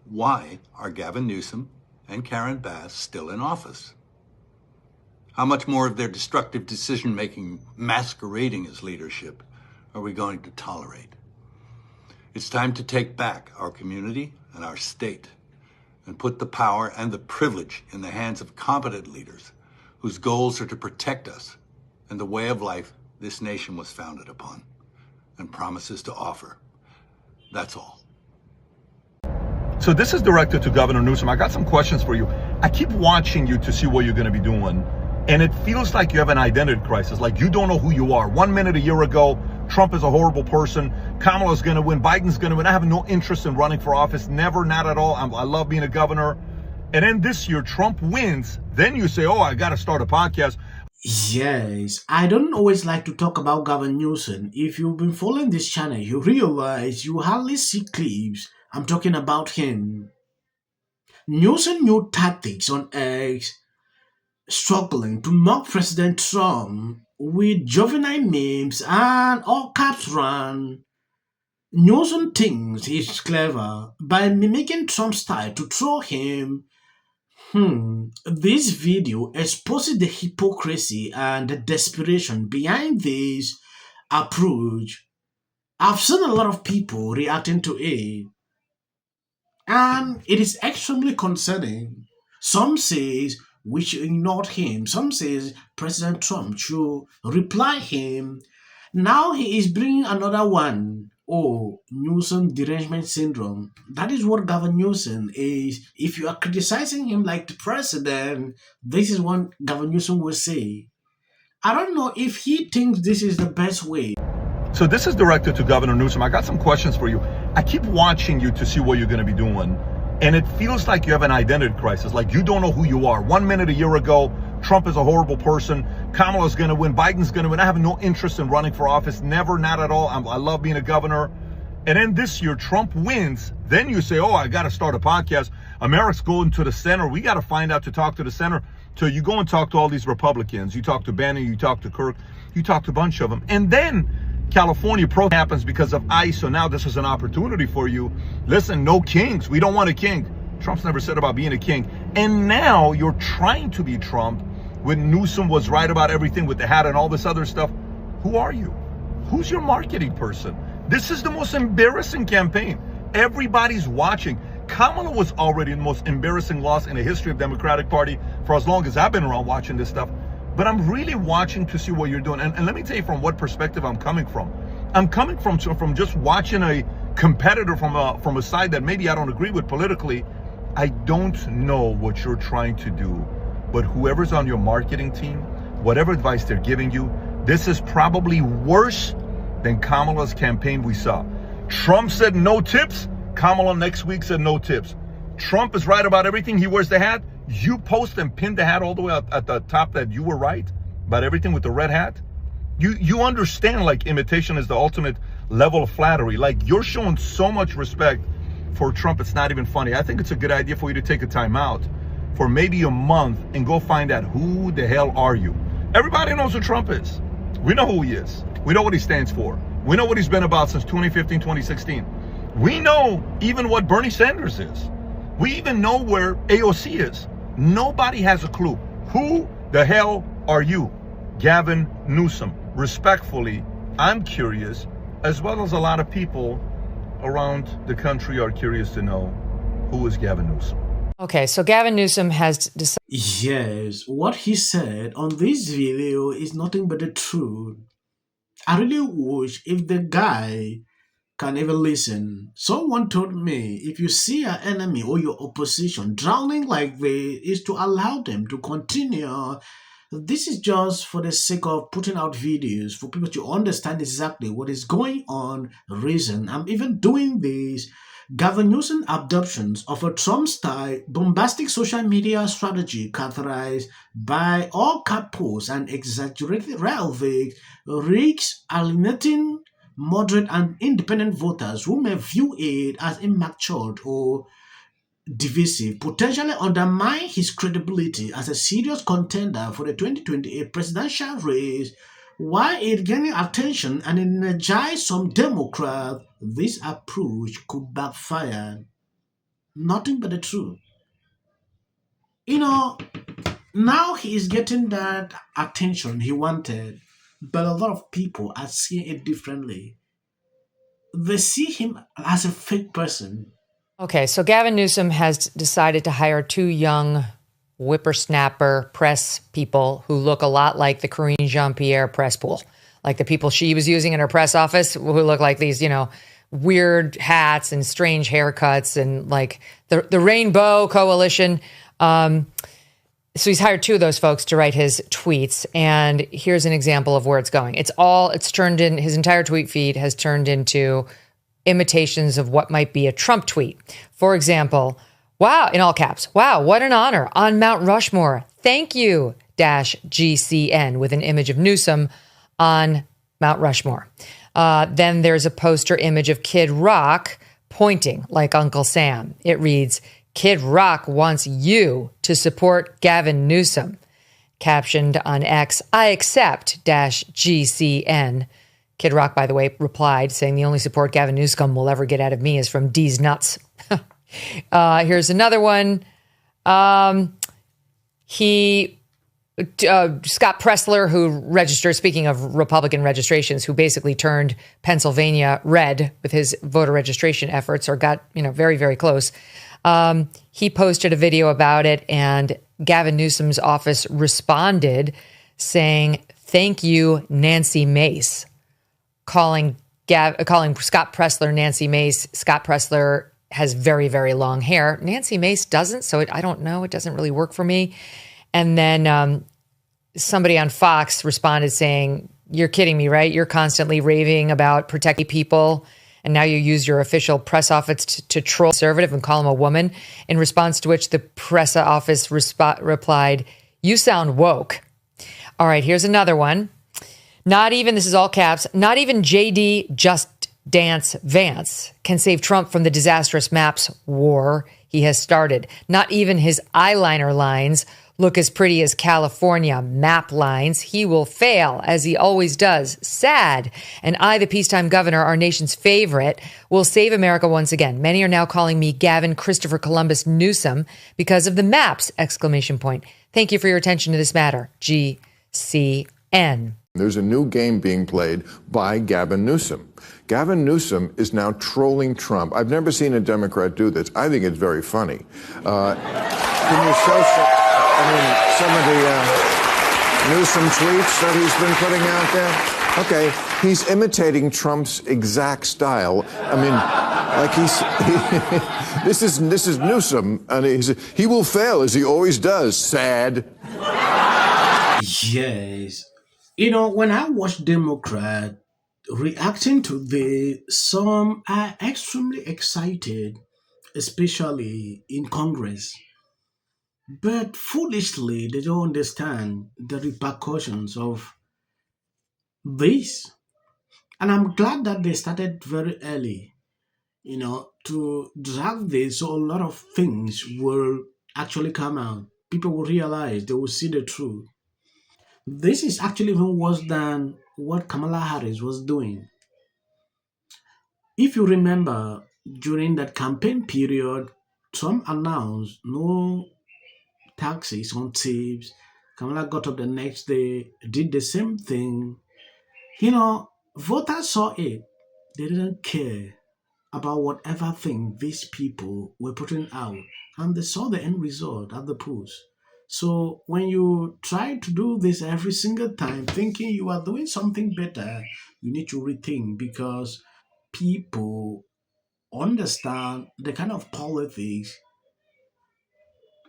Why are Gavin Newsom and Karen Bass still in office? How much more of their destructive decision-making masquerading as leadership are we going to tolerate? It's time to take back our community and our state and put the power and the privilege in the hands of competent leaders whose goals are to protect us and the way of life this nation was founded upon and promises to offer. That's all. So this is directed to Governor Newsom. I got some questions for you. I keep watching you to see what you're going to be doing, and it feels like you have an identity crisis, like you don't know who you are. 1 minute a year ago, Trump is a horrible person, Kamala's going to win, Biden's going to win. I have no interest in running for office, never, not at all. I love being a governor. And then this year, Trump wins. Then you say, oh, I got to start a podcast. Yes, I don't always like to talk about Gavin Newsom. If you've been following this channel, you realize you hardly see clips. I'm talking about him. Newsom new tactics on X, struggling to mock President Trump with juvenile memes and all caps run. Newsom thinks he's clever by mimicking Trump's style to throw him. This video exposes the hypocrisy and the desperation behind this approach. I've seen a lot of people reacting to it, and it is extremely concerning. Some says we should ignore him. Some says President Trump should reply him. Now he is bringing another one. Oh, Newsom derangement syndrome. That is what Gavin Newsom is. If you are criticizing him like the president, this is what Gavin Newsom will say. I don't know if he thinks this is the best way. So this is directed to Governor Newsom. I got some questions for you. I keep watching you to see what you're going to be doing, and it feels like you have an identity crisis, like you don't know who you are. 1 minute a year ago, Trump is a horrible person, Kamala's going to win, Biden's going to win. I have no interest in running for office, never, not at all. I love being a governor. And then this year, Trump wins. Then you say, oh, I got to start a podcast. America's going to the center. We got to find out to talk to the center. So you go and talk to all these Republicans. You talk to Benny, you talk to Kirk, you talk to a bunch of them. And then California pro happens because of ICE. So now this is an opportunity for you. Listen, no kings. We don't want a king. Trump's never said about being a king. And now you're trying to be Trump when Newsom was right about everything with the hat and all this other stuff. Who are you? Who's your marketing person? This is the most embarrassing campaign. Everybody's watching. Kamala was already the most embarrassing loss in the history of Democratic Party for as long as I've been around watching this stuff. But I'm really watching to see what you're doing. And let me tell you from what perspective I'm coming from. I'm coming from just watching a competitor from a side that maybe I don't agree with politically. I don't know what you're trying to do, but whoever's on your marketing team, whatever advice they're giving you, this is probably worse than Kamala's campaign we saw. Trump said no tips. Kamala next week said no tips. Trump is right about everything. He wears the hat. You post and pin the hat all the way up at the top that you were right about everything with the red hat. You understand, like, imitation is the ultimate level of flattery. Like, you're showing so much respect for Trump, it's not even funny. I think it's a good idea for you to take a time out for maybe a month and go find out who the hell are you. Everybody knows who Trump is. We know who he is. We know what he stands for. We know what he's been about since 2015, 2016. We know even what Bernie Sanders is. We even know where AOC is. Nobody has a clue. Who the hell are you? Gavin Newsom. Respectfully, I'm curious, as well as a lot of people around the country are curious to know, who is Gavin Newsom? Okay, so Gavin Newsom has decided. Yes, what he said on this video is nothing but the truth. I really wish if the guy can even listen. Someone told me if you see an enemy or your opposition drowning like this, is to allow them to continue. This is just for the sake of putting out videos for people to understand exactly what is going on. Reason I'm even doing this. Gavin Newsom adoptions of a Trump-style bombastic social media strategy characterized by all cap posts and exaggerated rhetoric risks alienating moderate and independent voters who may view it as immature or divisive, potentially undermine his credibility as a serious contender for the 2028 presidential race. While it gaining attention and energized some Democrats, this approach could backfire. Nothing but the truth. You know, now he is getting that attention he wanted, but a lot of people are seeing it differently. They see him as a fake person. Okay, so Gavin Newsom has decided to hire two young whippersnapper press people who look a lot like the Karine Jean-Pierre press pool, like the people she was using in her press office, who look like these, weird hats and strange haircuts and like the Rainbow Coalition. So he's hired two of those folks to write his tweets. And here's an example of where it's going. It's turned in, his entire tweet feed has turned into imitations of what might be a Trump tweet. For example, wow, in all caps, wow, what an honor on Mount Rushmore. Thank you, -GCN, with an image of Newsom on Mount Rushmore. Then there's a poster image of Kid Rock pointing like Uncle Sam. It reads, Kid Rock wants you to support Gavin Newsom. Captioned on X, I accept -GCN. Kid Rock, by the way, replied saying the only support Gavin Newsom will ever get out of me is from D's nuts. Here's another one. Scott Pressler, who registered, speaking of Republican registrations, who basically turned Pennsylvania red with his voter registration efforts or got, very, very close. He posted a video about it, and Gavin Newsom's office responded saying, thank you, Nancy Mace, calling Scott Pressler Nancy Mace. Scott Pressler has very, very long hair. Nancy Mace doesn't, so I don't know. It doesn't really work for me. And then somebody on Fox responded saying, you're kidding me, right? You're constantly raving about protecting people, and now you use your official press office to troll conservative and call him a woman. In response to which the press office replied, you sound woke. All right, here's another one. Not even, this is all caps, not even JD Just Dance Vance can save Trump from the disastrous maps war he has started. Not even his eyeliner lines look as pretty as California map lines. He will fail, as he always does. Sad. And I, the peacetime governor, our nation's favorite, will save America once again. Many are now calling me Gavin Christopher Columbus Newsom because of the maps, ! Thank you for your attention to this matter. GCN. There's a new game being played by Gavin Newsom. Gavin Newsom is now trolling Trump. I've never seen a Democrat do this. I think it's very funny. Can you show some of the Newsom tweets that he's been putting out there? Okay, he's imitating Trump's exact style. I mean, like this is Newsom, and he will fail as he always does. Sad. Yes. When I watch Democrat reacting to this, some are extremely excited, especially in Congress. But foolishly, they don't understand the repercussions of this. And I'm glad that they started very early, to drag this so a lot of things will actually come out. People will realize, they will see the truth. This is actually even worse than what Kamala Harris was doing. If you remember, during that campaign period, Trump announced no taxes on tips. Kamala got up the next day, did the same thing. Voters saw it. They didn't care about whatever thing these people were putting out, and they saw the end result at the polls. So when you try to do this every single time, thinking you are doing something better, you need to rethink, because people understand the kind of politics.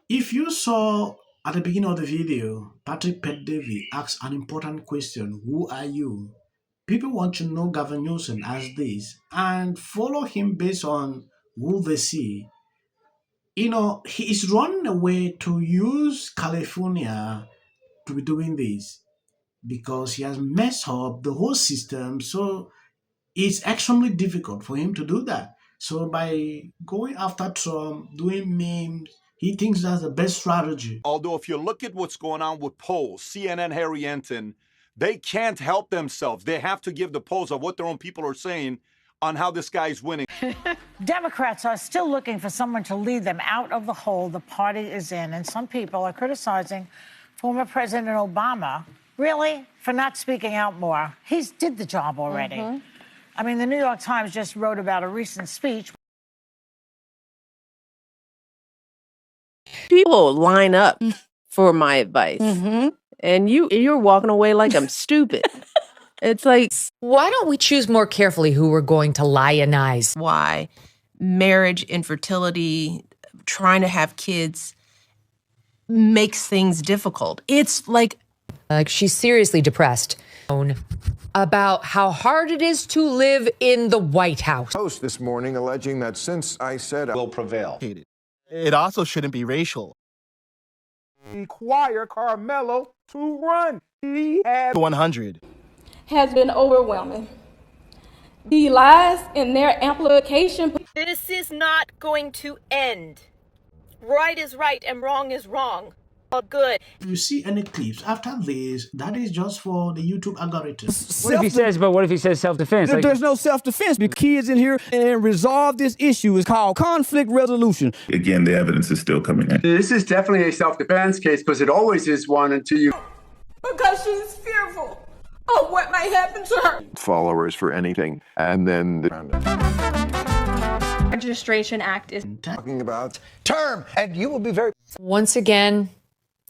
If you saw at the beginning of the video, Patrick Pet-David asked an important question: who are you? People want to know Gavin Newsom as this and follow him based on who they see. He is running away to use California to be doing this because he has messed up the whole system. So it's extremely difficult for him to do that. So by going after Trump, doing memes, he thinks that's the best strategy. Although if you look at what's going on with polls, CNN, Harry Enton, they can't help themselves. They have to give the polls of what their own people are saying on how this guy's winning. Democrats are still looking for someone to lead them out of the hole the party is in, and some people are criticizing former President Obama, really, for not speaking out more. He's did the job already. I mean, the New York Times just wrote about a recent speech. People line up for my advice, and you're walking away like I'm stupid. It's like, Why don't we choose more carefully who we're going to lionize? why marriage, infertility, trying to have kids makes things difficult. It's like She's seriously depressed about how hard it is to live in the White House. Post this morning alleging that since I said will prevail. It also shouldn't be racial. Require Carmelo to run. He had 100. Has been overwhelming. The lies in their amplification. This is not going to end. Right is right and wrong is wrong. All good. If you see any clips after this, that is just for the YouTube algorithm. What if he says self-defense? There's no self-defense. The kids in here and resolve this issue is called conflict resolution. Again, the evidence is still coming in. This is definitely a self-defense case because it always is one until you... Because she's fearful of what might happen to her. followers for anything, and then Registration Act is talking about term, and you will be very... Once again,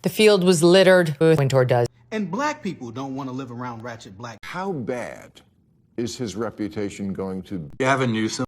the field was littered with Wintour does. And black people don't want to live around ratchet black. how bad is his reputation going to be? Gavin Newsom